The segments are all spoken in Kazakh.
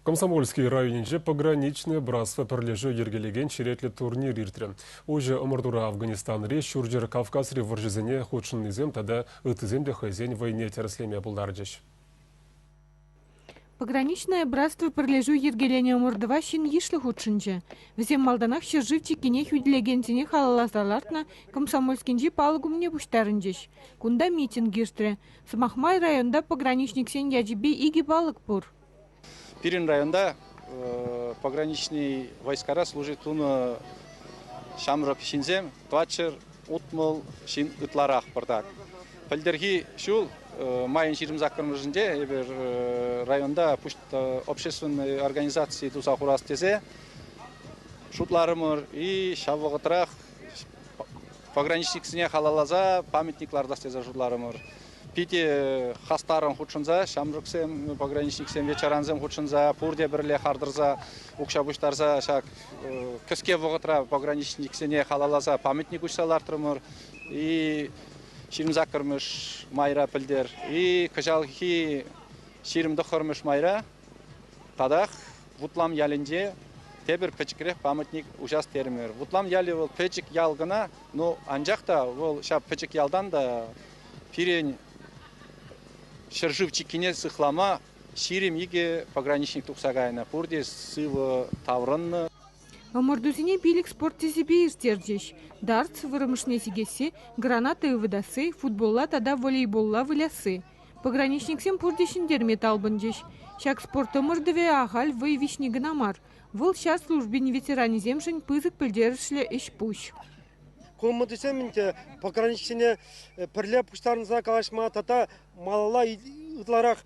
Комсомольский районинже пограничное братство перлежу ергелеген черетлі турнир иртірі. Уже омырдура Афганистан реш шуржер Кавказ реваржизене худшын низем, тада ытыземде хайзен войне тереслеме булдарджеш. Пограничное братство перлежу ергелене омырдыва шин ешлі худшынже. Взем малданах шыржив кене хүдлегензіне халалазалартна комсомольскинжи палыгумне буштарынжеш. Кунда митинг гиштре. Самахмай районда пограничник сен яджибе иги балык пур. Пирин районда пограничный войскара служит туны шамрак шинзем, твачер, утмыл, шин ытларах бардак. Пальдерги шул майын ширим закырмыжынде районда пусть общественные организации тусахурас тезе шутларымыр и шавығытрах пограничниксіне халалаза памятникларда стеза шутларымыр. Пите хастарын худшынза, шамрыксем, пограничниксем вечеранзем худшынза, пурде бірле хардырза, укшабуштарза, шак көске вғытра пограничниксене халалаза памятник учсалартырмыр. И ширімзак кірміш майра пілдер. И кыжалхи ширімді қырмыш майра, тадақ вутлам ялінде тебір пічкірек памятник ужас термір. Вутлам яли ол пічік ялғына, но анжақта ол шап пічік ялдан да пирен шыржывчик кине сыхлама ширим иге пограничник тухсагайна пурде сывы таврынны. Омырдузине билик спорт тезебе иртержеш. Дартс вырымышне сигесе, гранаты выдасы, футболла тада волейболла вылясы. Пограничниксем пурдешіндер металбынжеш. Шак спорт омырдыве ағал вой вишнегінамар. Выл ша службен ветераниземшін пызык пілдерішлі іш пуш. Коммутисементе пограничне пірле пуштарынза калашма тата малала ытларах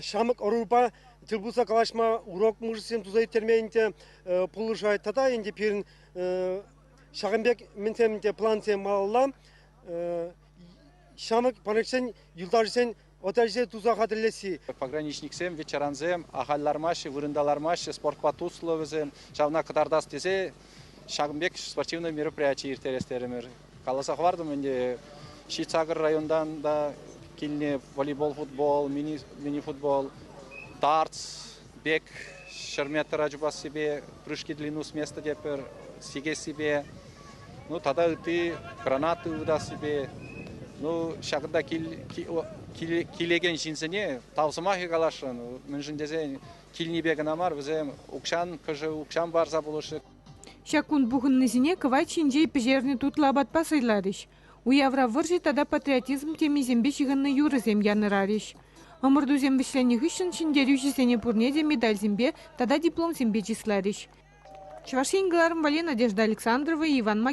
шамык орупа тилбуса калашма урок мужысем тузай терменте пулышай тата енде пирин шагынбек ментементе плансем малала шамык панексен юлдажсен отажсе туза хатырлеси. Пограничниксем вечеранзем ахаллармаши вырындалармаши спортқа тусловызем шавна кытардас тесе Шагынбек спортивный мероприятие иртерестерімір. Қаласақ бардым, менде Шицагыр райондан да келіне волейбол, футбол, мини-футбол, дартс, бек, шырметір ажыба себе, прыжки длину с места депер, сиге себе, ну, тада ыты, гранаты ыда себе, ну, шағында келеген жинсіне таусымахи қалашын, мүнжін дезе келнебегін амар, бізем ұқшан, күжі, ұқшан барза болушы. Шакун бухыннызине кывай чинжей пежерни тут лабатпа сыйларыш. Уявра выржи тада патриотизм темизембе шигынны юрызем янырарыш. Омырдузем вишлених ишын шиндерю жисене пурнеде медаль зембе, тада диплом зембе числарыш. Чувашин Галарм Вале, Надежда Александрова и Иван Макеев.